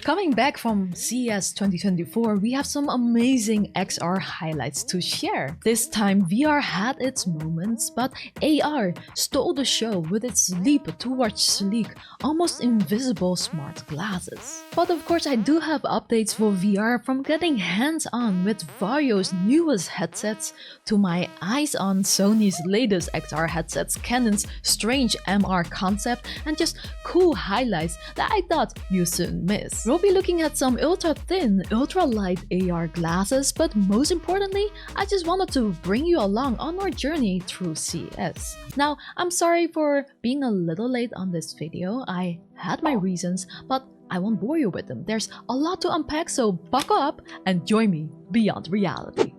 Coming back from CES 2024, we have some amazing XR highlights to share. This time VR had its moments, but AR stole the show with its leap towards sleek, almost invisible smart glasses. But of course I do have updates for VR, from getting hands-on with Varjo's newest headsets to my eyes on Sony's latest XR headsets, Canon's strange MR concept, and just cool highlights that I thought you shouldn't miss. We'll be looking at some ultra-thin, ultra-light AR glasses, but most importantly, I just wanted to bring you along on our journey through CES. Now, I'm sorry for being a little late on this video. I had my reasons, but I won't bore you with them. There's a lot to unpack, so buckle up and join me beyond reality.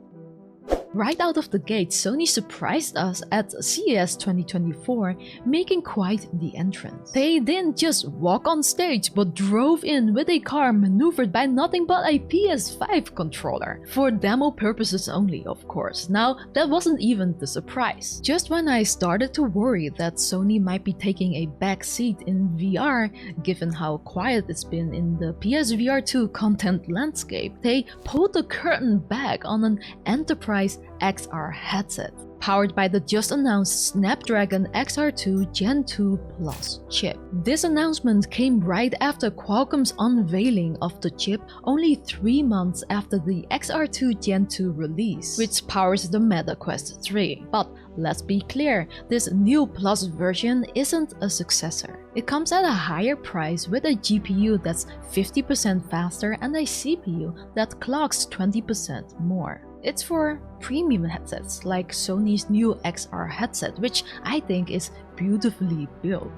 Right out of the gate, Sony surprised us at CES 2024, making quite the entrance. They didn't just walk on stage, but drove in with a car maneuvered by nothing but a PS5 controller. For demo purposes only, of course. Now, that wasn't even the surprise. Just when I started to worry that Sony might be taking a back seat in VR, given how quiet it's been in the PSVR 2 content landscape, they pulled the curtain back on an enterprise XR headset, powered by the just announced Snapdragon XR2 Gen 2 Plus chip. This announcement came right after Qualcomm's unveiling of the chip only 3 months after the XR2 Gen 2 release, which powers the Meta Quest 3. But let's be clear, this new Plus version isn't a successor. It comes at a higher price with a GPU that's 50% faster and a CPU that clocks 20% more. It's for premium headsets like Sony's new XR headset, which I think is beautifully built.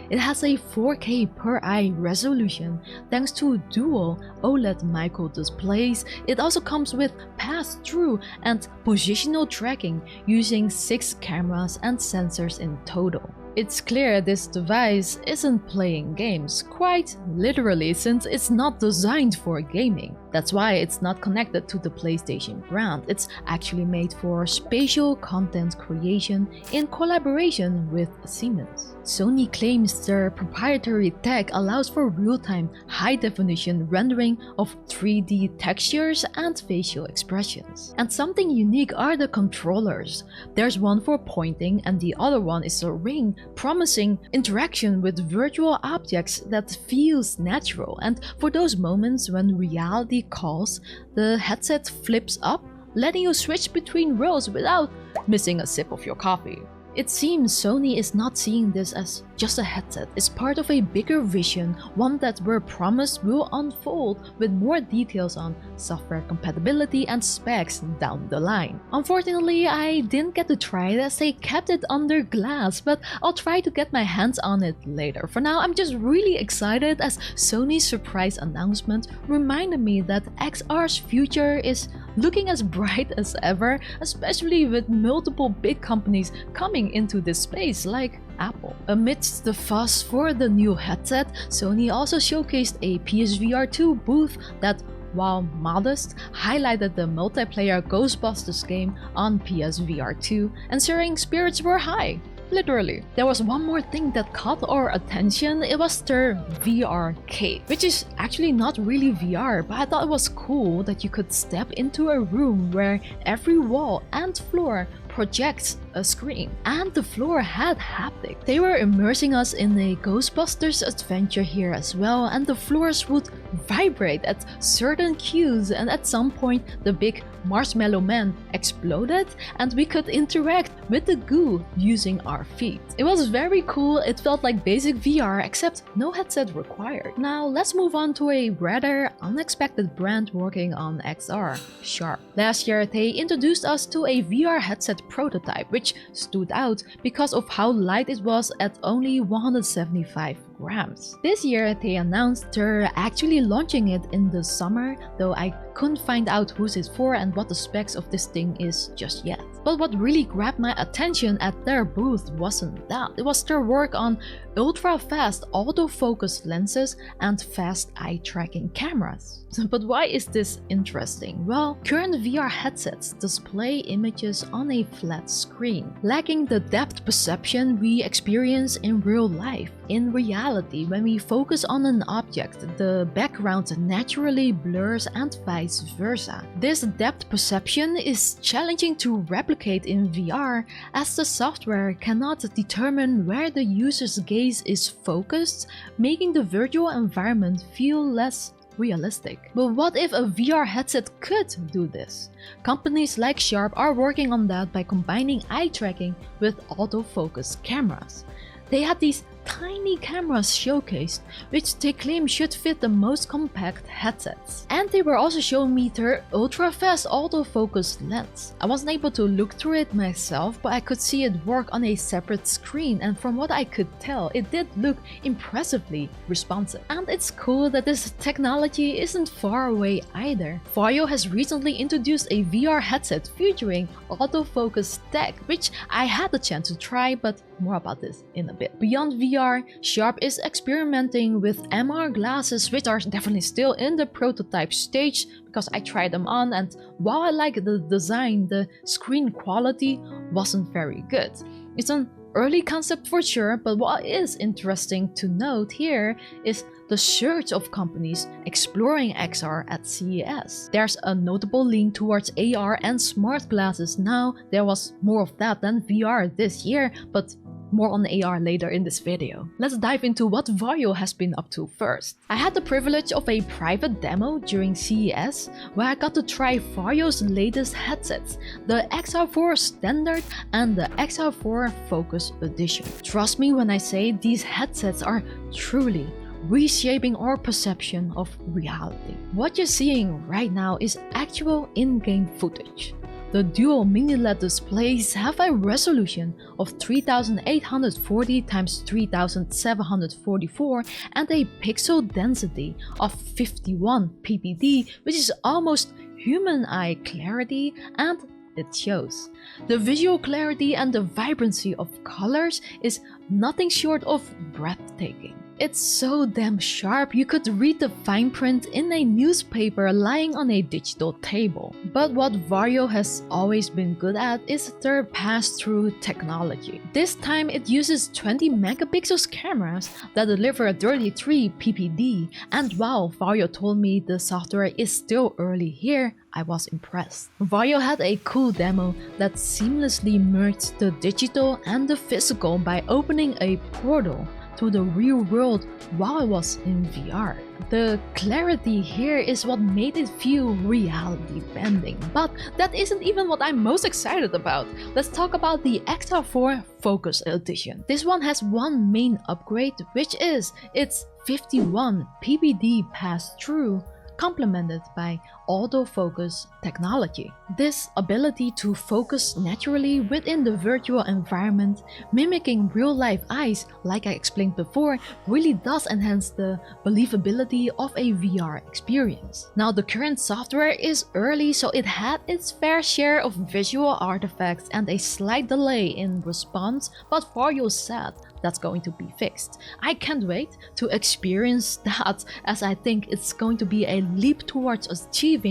It has a 4K per eye resolution thanks to dual OLED micro displays. It also comes with pass-through and positional tracking using 6 cameras and sensors in total. It's clear this device isn't playing games, quite literally, since it's not designed for gaming. That's why it's not connected to the PlayStation brand. It's actually made for spatial content creation in collaboration with Siemens. Sony claims their proprietary tech allows for real-time, high-definition rendering of 3D textures and facial expressions. And something unique are the controllers. There's one for pointing and the other one is a ring, promising interaction with virtual objects that feels natural. And for those moments when reality calls, the headset flips up, letting you switch between roles without missing a sip of your coffee. It seems Sony is not seeing this as just a headset. It's part of a bigger vision, one that we're promised will unfold with more details on software compatibility and specs down the line. Unfortunately, I didn't get to try it as they kept it under glass, but I'll try to get my hands on it later. For now, I'm just really excited as Sony's surprise announcement reminded me that XR's future is looking as bright as ever, especially with multiple big companies coming into this space like Apple. Amidst the fuss for the new headset, Sony also showcased a PSVR 2 booth that, while modest, highlighted the multiplayer Ghostbusters game on PSVR 2, ensuring spirits were high. Literally. There was one more thing that caught our attention. It was their VR cave, which is actually not really VR, but I thought it was cool that you could step into a room where every wall and floor projects a screen, and the floor had haptics. They were immersing us in a Ghostbusters adventure here as well, and the floors would vibrate at certain cues, and at some point the big marshmallow man exploded and we could interact with the goo using our feet. It was very cool. It felt like basic VR, except no headset required. Now let's move on to a rather unexpected brand working on XR, Sharp. Last year they introduced us to a VR headset prototype, which stood out because of how light it was at only 175 grams. This year they announced they're actually launching it in the summer, though I couldn't find out who's it for and what the specs of this thing is just yet. But what really grabbed my attention at their booth wasn't that. It was their work on ultra-fast autofocus lenses and fast eye-tracking cameras. But why is this interesting? Well, current VR headsets display images on a flat screen, lacking the depth perception we experience in real life. In reality, reality, when we focus on an object, the background naturally blurs and vice versa. This depth perception is challenging to replicate in VR, as the software cannot determine where the user's gaze is focused, making the virtual environment feel less realistic. But what if a VR headset could do this? Companies like Sharp are working on that by combining eye tracking with autofocus cameras. They had these tiny cameras showcased, which they claim should fit the most compact headsets. And they were also showing me their ultra-fast autofocus lens. I wasn't able to look through it myself, but I could see it work on a separate screen, and from what I could tell, it did look impressively responsive. And it's cool that this technology isn't far away either. Varjo has recently introduced a VR headset featuring autofocus tech, which I had the chance to try, but more about this in a bit. Beyond VR, Sharp is experimenting with MR glasses, which are definitely still in the prototype stage because I tried them on, and while I like the design, the screen quality wasn't very good. It's an early concept for sure, but what is interesting to note here is the surge of companies exploring XR at CES. There's a notable lean towards AR and smart glasses now. There was more of that than VR this year, but more on AR later in this video. Let's dive into what Varjo has been up to first. I had the privilege of a private demo during CES where I got to try Varjo's latest headsets, the XR4 Standard and the XR4 Focus Edition. Trust me when I say these headsets are truly reshaping our perception of reality. What you're seeing right now is actual in-game footage. The dual mini-LED displays have a resolution of 3840 x 3744 and a pixel density of 51 ppd, which is almost human eye clarity, and it shows. The visual clarity and the vibrancy of colors is nothing short of breathtaking. It's so damn sharp you could read the fine print in a newspaper lying on a digital table. But what Varjo has always been good at is their pass-through technology. This time it uses 20 megapixels cameras that deliver 33 ppd, and while Varjo told me the software is still early here, I was impressed. Varjo had a cool demo that seamlessly merged the digital and the physical by opening a portal to the real world while I was in VR. The clarity here is what made it feel reality bending, but that isn't even what I'm most excited about. Let's talk about the XR4 Focus Edition. This one has one main upgrade, which is its 51 ppd pass-through, complemented by autofocus technology. This ability to focus naturally within the virtual environment, mimicking real-life eyes, like I explained before, really does enhance the believability of a VR experience. Now, the current software is early, so it had its fair share of visual artifacts and a slight delay in response, but Varjo said that's going to be fixed. I can't wait to experience that, as I think it's going to be a leap towards achieving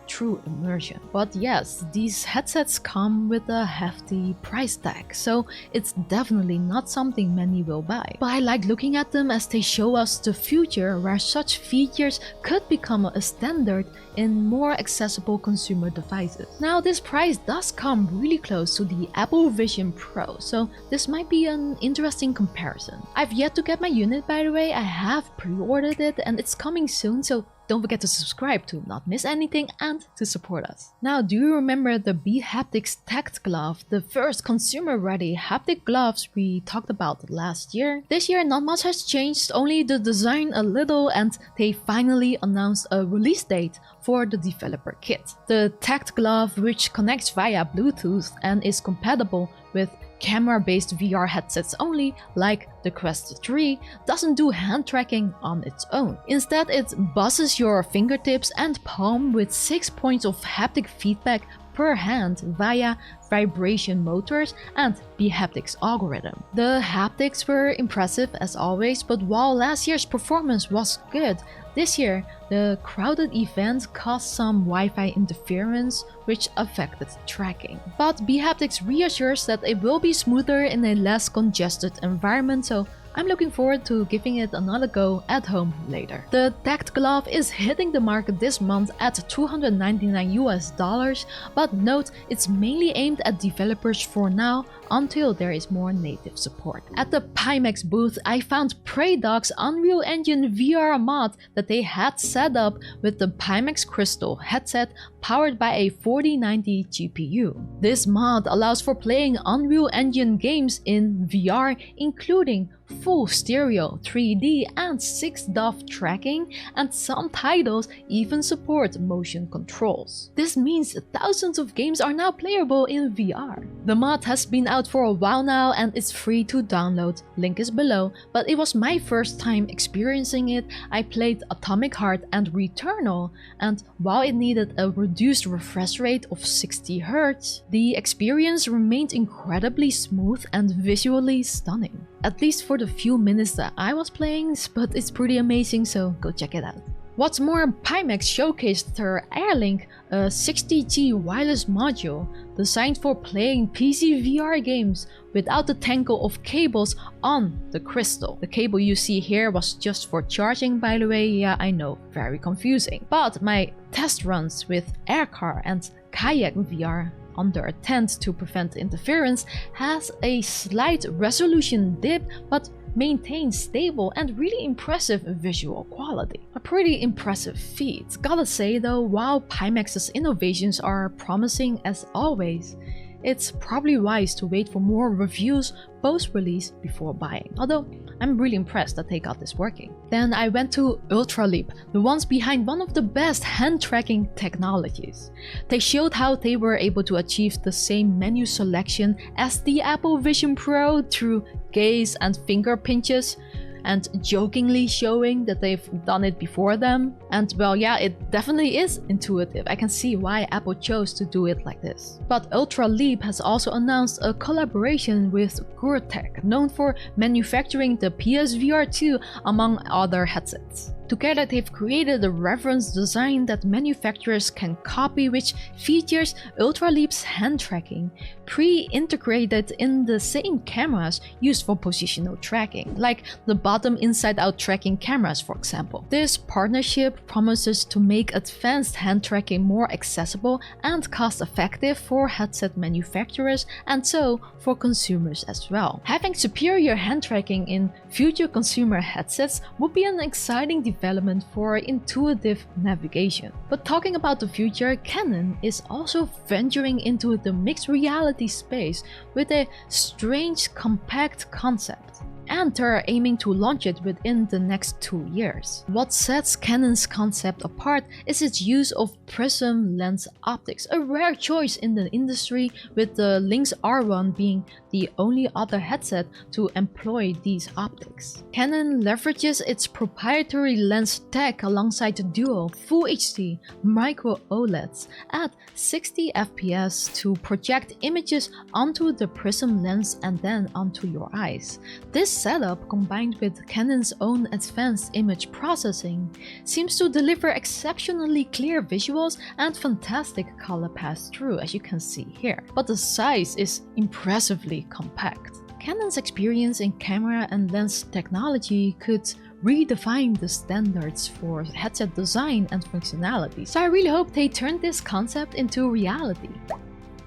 true immersion. But yes, these headsets come with a hefty price tag, so it's definitely not something many will buy. But I like looking at them as they show us the future where such features could become a standard in more accessible consumer devices. Now, this price does come really close to the Apple Vision Pro, so this might be an interesting comparison. I've yet to get my unit, by the way. I have pre-ordered it and it's coming soon, so don't forget to subscribe to not miss anything and to support us. Now, do you remember the Haptics Tech Glove, the first consumer-ready haptic gloves we talked about last year? This year not much has changed, only the design a little, and they finally announced a release date for the developer kit. The Tech Glove, which connects via Bluetooth and is compatible with camera-based VR headsets only, like the Quest 3, doesn't do hand tracking on its own. Instead, it buzzes your fingertips and palm with 6 points of haptic feedback per hand via vibration motors and the Haptics algorithm. The haptics were impressive as always, but while last year's performance was good, this year the crowded event caused some Wi-Fi interference which affected tracking. But Haptics reassures that it will be smoother in a less congested environment, so I'm looking forward to giving it another go at home later. The decked glove is hitting the market this month at $299 but note it's mainly aimed at developers for now until there is more native support. At the Pimax booth, I found Preydog's Unreal Engine VR mod that they had set up with the Pimax Crystal headset powered by a 4090 GPU. This mod allows for playing Unreal Engine games in VR, including full stereo, 3D and 6DoF tracking, and some titles even support motion controls. This means thousands of games are now playable in VR. The mod has been out for a while now and it's free to download, link is below, but it was my first time experiencing it. I played Atomic Heart and Returnal, and while it needed a reduced refresh rate of 60 Hz, the experience remained incredibly smooth and visually stunning. At least for the few minutes that I was playing, but it's pretty amazing, so go check it out. What's more, Pimax showcased their AirLink, a 60G wireless module designed for playing PC VR games without the tangle of cables on the Crystal. The cable you see here was just for charging, by the way. Yeah, I know, very confusing. But my test runs with Aircar and Kayak VR under a tent to prevent interference has a slight resolution dip but maintains stable and really impressive visual quality. A pretty impressive feat. Gotta say though, while Pimax's innovations are promising as always, it's probably wise to wait for more reviews post-release before buying, although I'm really impressed that they got this working. Then I went to Ultraleap, the ones behind one of the best hand tracking technologies. They showed how they were able to achieve the same menu selection as the Apple Vision Pro through gaze and finger pinches, and jokingly showing that they've done it before them. And well, yeah, it definitely is intuitive. I can see why Apple chose to do it like this. But Ultraleap has also announced a collaboration with Gurtech, known for manufacturing the PSVR 2 among other headsets. Together they've created a reference design that manufacturers can copy, which features Ultraleap's hand tracking, pre-integrated in the same cameras used for positional tracking, like the bottom inside-out tracking cameras for example. This partnership promises to make advanced hand tracking more accessible and cost-effective for headset manufacturers and so for consumers as well. Having superior hand tracking in future consumer headsets would be an exciting development for intuitive navigation. But talking about the future, Canon is also venturing into the mixed reality space with a strange compact concept, and they're aiming to launch it within the next 2 years. What sets Canon's concept apart is its use of prism lens optics, a rare choice in the industry, with the Lynx R1 being the only other headset to employ these optics. Canon leverages its proprietary lens tech alongside the dual Full HD micro OLEDs at 60 fps to project images onto the prism lens and then onto your eyes. This setup, combined with Canon's own advanced image processing, seems to deliver exceptionally clear visuals and fantastic color pass-through, as you can see here. But the size is impressively compact. Canon's experience in camera and lens technology could redefine the standards for headset design and functionality, so I really hope they turn this concept into reality.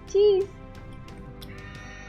Jeez.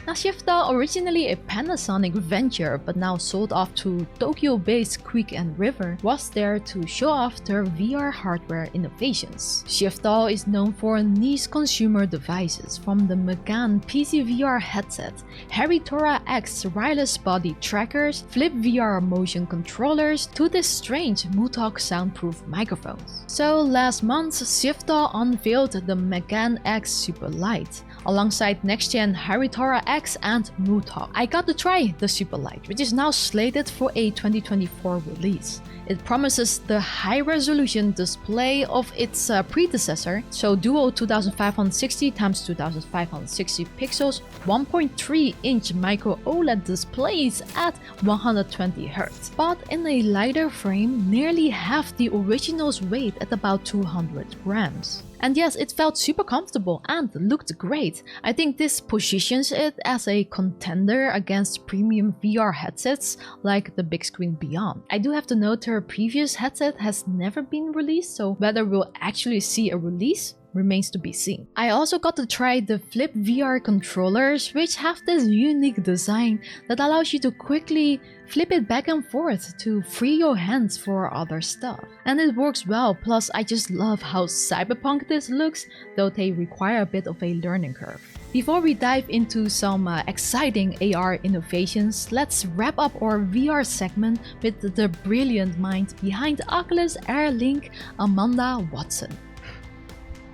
Now, Shiftall, originally a Panasonic venture but now sold off to Tokyo-based Quick and River, was there to show off their VR hardware innovations. Shiftall is known for niche consumer devices, from the Megan PC VR headset, Haritora X wireless body trackers, Flip VR motion controllers, to this strange Mutok soundproof microphones. So last month, Shiftall unveiled the Megan X Super Light, alongside next-gen Haritora X and Mutok. I got to try the Super Light, which is now slated for a 2024 release. It promises the high-resolution display of its predecessor, so dual 2560 x 2560 pixels 1.3-inch micro OLED displays at 120Hz, but in a lighter frame, nearly half the original's weight at about 200 grams. And yes, it felt super comfortable and looked great. I think this positions it as a contender against premium VR headsets like the Big Screen Beyond. I do have to note her previous headset has never been released, so whether we'll actually see a release remains to be seen. I also got to try the Flip VR controllers, which have this unique design that allows you to quickly flip it back and forth to free your hands for other stuff. And it works well, plus I just love how cyberpunk this looks, though they require a bit of a learning curve. Before we dive into some exciting AR innovations, let's wrap up our VR segment with the brilliant mind behind Oculus Air Link, Amanda Watson.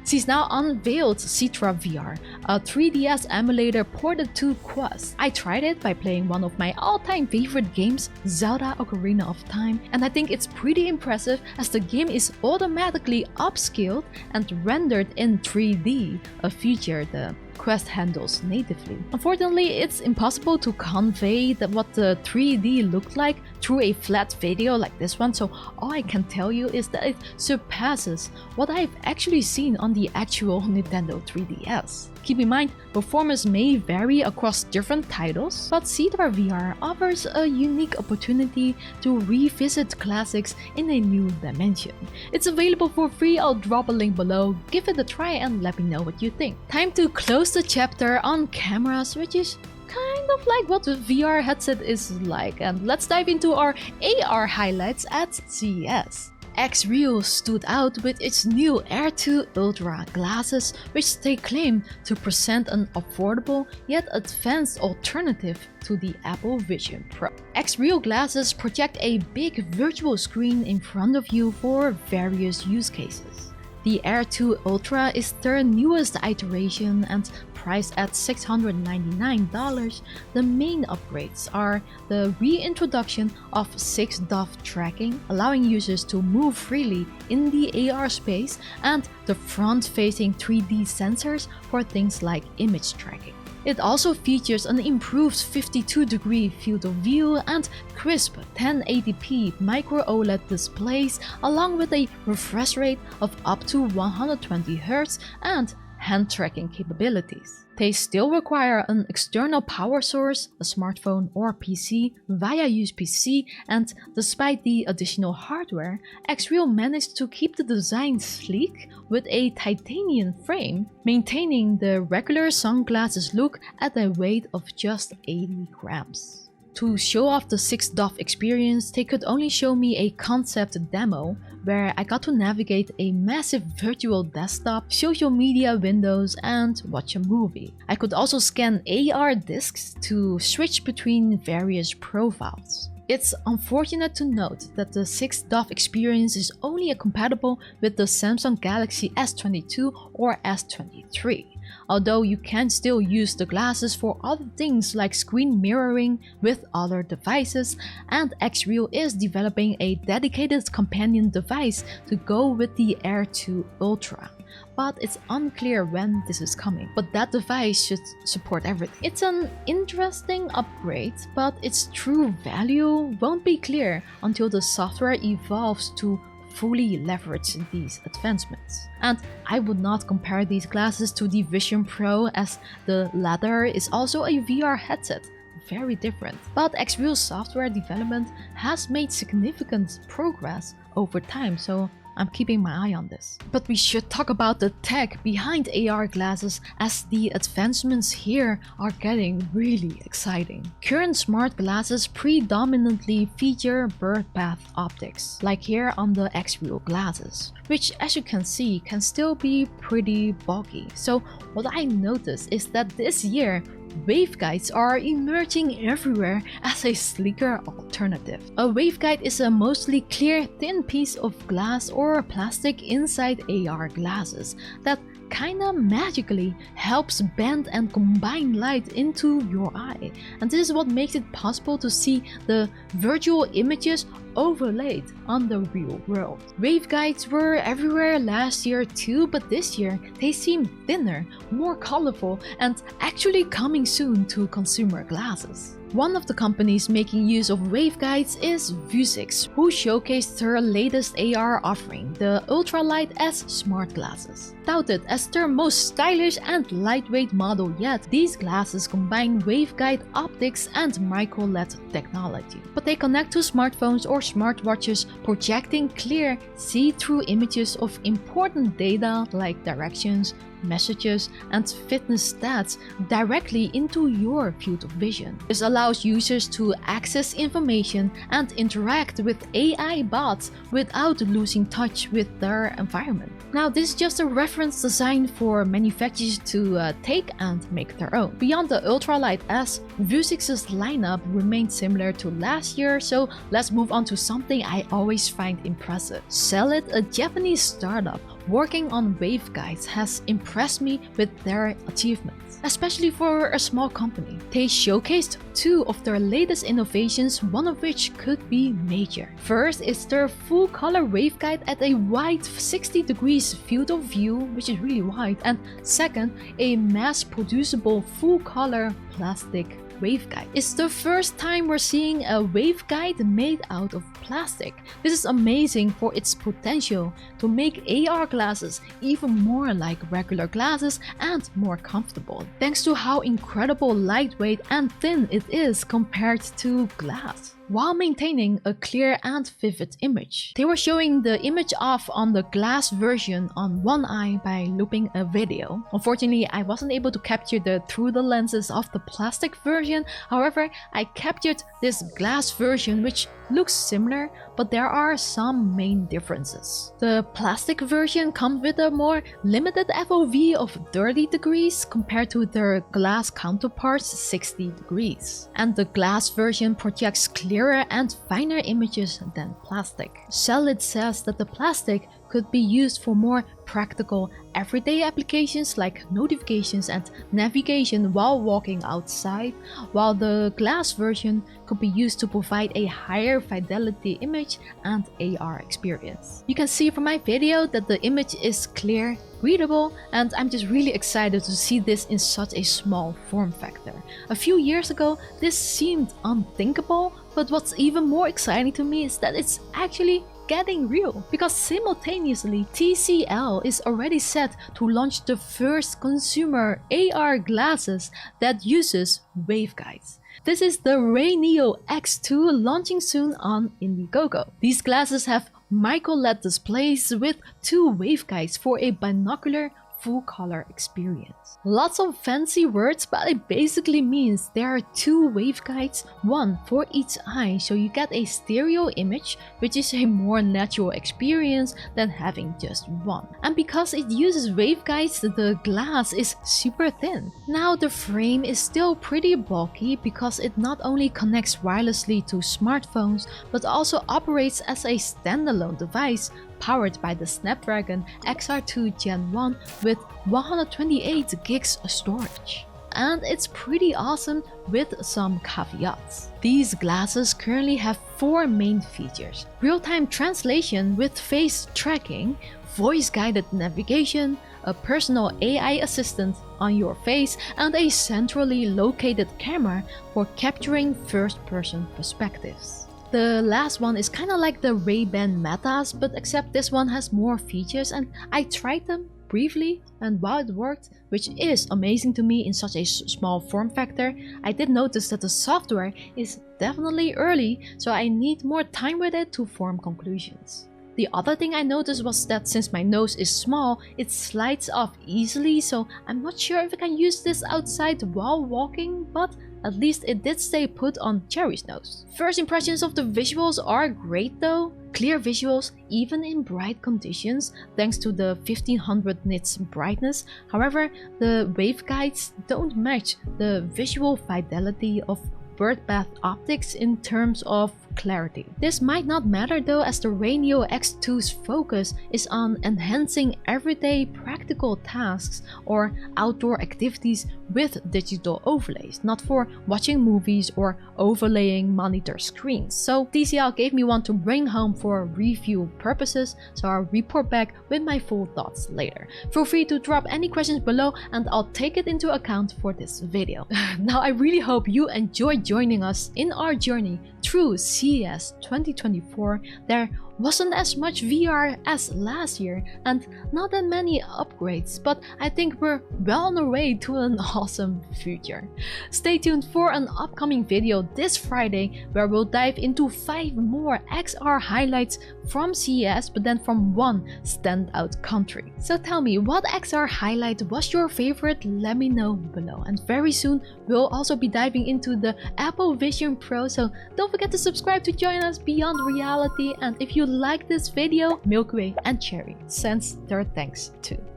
She's now unveiled Citra VR, a 3DS emulator ported to Quest. I tried it by playing one of my all-time favorite games, Zelda Ocarina of Time, and I think it's pretty impressive as the game is automatically upscaled and rendered in 3D, a feature the Quest handles natively. Unfortunately, it's impossible to convey what the 3D looked like through a flat video like this one, so all I can tell you is that it surpasses what I've actually seen on the actual Nintendo 3DS. Keep in mind, performance may vary across different titles, but Citra VR offers a unique opportunity to revisit classics in a new dimension. It's available for free, I'll drop a link below, give it a try and let me know what you think. Time to close the chapter on cameras, which is kind of like what the VR headset is like, and let's dive into our AR highlights at CES. Xreal stood out with its new Air 2 Ultra glasses, which they claim to present an affordable yet advanced alternative to the Apple Vision Pro. Xreal glasses project a big virtual screen in front of you for various use cases. The Air 2 Ultra is their newest iteration and priced at $699. The main upgrades are the reintroduction of 6DoF tracking, allowing users to move freely in the AR space, and the front-facing 3D sensors for things like image tracking. It also features an improved 52-degree field of view and crisp 1080p micro OLED displays, along with a refresh rate of up to 120Hz and hand tracking capabilities. They still require an external power source, a smartphone or PC, via USB-C, and despite the additional hardware, Xreal managed to keep the design sleek with a titanium frame, maintaining the regular sunglasses look at a weight of just 80 grams. To show off the 6DoF experience, they could only show me a concept demo where I got to navigate a massive virtual desktop, social media windows, and watch a movie. I could also scan AR discs to switch between various profiles. It's unfortunate to note that the 6DoF experience is only compatible with the Samsung Galaxy S22 or S23. Although you can still use the glasses for other things like screen mirroring with other devices, and Xreal is developing a dedicated companion device to go with the Air 2 Ultra. But it's unclear when this is coming, but that device should support everything. It's an interesting upgrade, but its true value won't be clear until the software evolves to fully leverage these advancements. And I would not compare these glasses to the Vision Pro, as the latter is also a VR headset, very different. But Xreal's software development has made significant progress over time, so I'm keeping my eye on this. But we should talk about the tech behind AR glasses, as the advancements here are getting really exciting. Current smart glasses predominantly feature bird path optics, like here on the Xreal glasses, which as you can see can still be pretty bulky. So what I noticed is that this year, waveguides are emerging everywhere as a sleeker alternative. A waveguide is a mostly clear, thin piece of glass or plastic inside AR glasses that kinda magically helps bend and combine light into your eye. And this is what makes it possible to see the virtual images overlaid on the real world. Waveguides were everywhere last year too, but this year they seem thinner, more colorful, and actually coming soon to consumer glasses. One of the companies making use of waveguides is Vuzix, who showcased their latest AR offering, the Ultralight S smart glasses. Touted as their most stylish and lightweight model yet, these glasses combine waveguide optics and micro LED technology. But they connect to smartphones or smartwatches, projecting clear, see-through images of important data like directions, messages, and fitness stats directly into your field of vision. This allows users to access information and interact with AI bots without losing touch with their environment. Now, this is just a reference design for manufacturers to take and make their own. Beyond the Ultralight S, Vuzix's lineup remained similar to last year, so let's move on to something I always find impressive. Solid, a Japanese startup working on waveguides, has impressed me with their achievements, especially for a small company. They showcased two of their latest innovations, one of which could be major. First is their full color waveguide at a wide 60 degrees field of view, which is really wide, and second, a mass producible full color plastic waveguide. It's the first time we're seeing a waveguide made out of plastic. This is amazing for its potential to make AR glasses even more like regular glasses and more comfortable, thanks to how incredible lightweight and thin it is compared to glass, while maintaining a clear and vivid image. They were showing the image off on the glass version on one eye by looping a video. Unfortunately, I wasn't able to capture through the lenses of the plastic version. However, I captured this glass version, which looks similar, but there are some main differences. The plastic version comes with a more limited FOV of 30 degrees compared to their glass counterparts 60 degrees. And the glass version projects clearer and finer images than plastic. Solid says that the plastic could be used for more practical everyday applications like notifications and navigation while walking outside, while the glass version could be used to provide a higher fidelity image and AR experience. You can see from my video that the image is clear, readable, and I'm just really excited to see this in such a small form factor. A few years ago, this seemed unthinkable, but what's even more exciting to me is that it's actually getting real, because simultaneously TCL is already set to launch the first consumer AR glasses that uses waveguides. This is the Ray Neo X2 launching soon on Indiegogo. These glasses have micro LED displays with two waveguides for a binocular full color experience. Lots of fancy words, but it basically means there are two waveguides, one for each eye, so you get a stereo image, which is a more natural experience than having just one. And because it uses waveguides, the glass is super thin. Now the frame is still pretty bulky because it not only connects wirelessly to smartphones, but also operates as a standalone device powered by the Snapdragon XR2 Gen 1 with 128 gigs storage. And it's pretty awesome with some caveats. These glasses currently have four main features: real-time translation with face tracking, voice-guided navigation, a personal AI assistant on your face, and a centrally located camera for capturing first-person perspectives. The last one is kind of like the Ray-Ban Metas, but except this one has more features, and I tried them briefly, and while it worked, which is amazing to me in such a small form factor, I did notice that the software is definitely early, so I need more time with it to form conclusions. The other thing I noticed was that since my nose is small, it slides off easily, so I'm not sure if I can use this outside while walking, but at least it did stay put on Cherry's nose. First impressions of the visuals are great though. Clear visuals even in bright conditions thanks to the 1500 nits brightness. However, the waveguides don't match the visual fidelity of birdbath optics in terms of clarity. This might not matter though, as the Ranio X2's focus is on enhancing everyday practical tasks or outdoor activities with digital overlays, not for watching movies or overlaying monitor screens. So TCL gave me one to bring home for review purposes, so I'll report back with my full thoughts later. Feel free to drop any questions below and I'll take it into account for this video. Now I really hope you enjoyed joining us in our journey through CES 2024. There wasn't as much VR as last year and not that many upgrades, but I think we're well on our way to an awesome future. Stay tuned for an upcoming video this Friday where we'll dive into 5 more XR highlights from CES, but then from one standout country. So tell me, what XR highlight was your favorite? Let me know below. And very soon we'll also be diving into the Apple Vision Pro, so don't forget to subscribe to join us beyond reality. And if you like this video, Milky Way and Cherry sends their thanks too.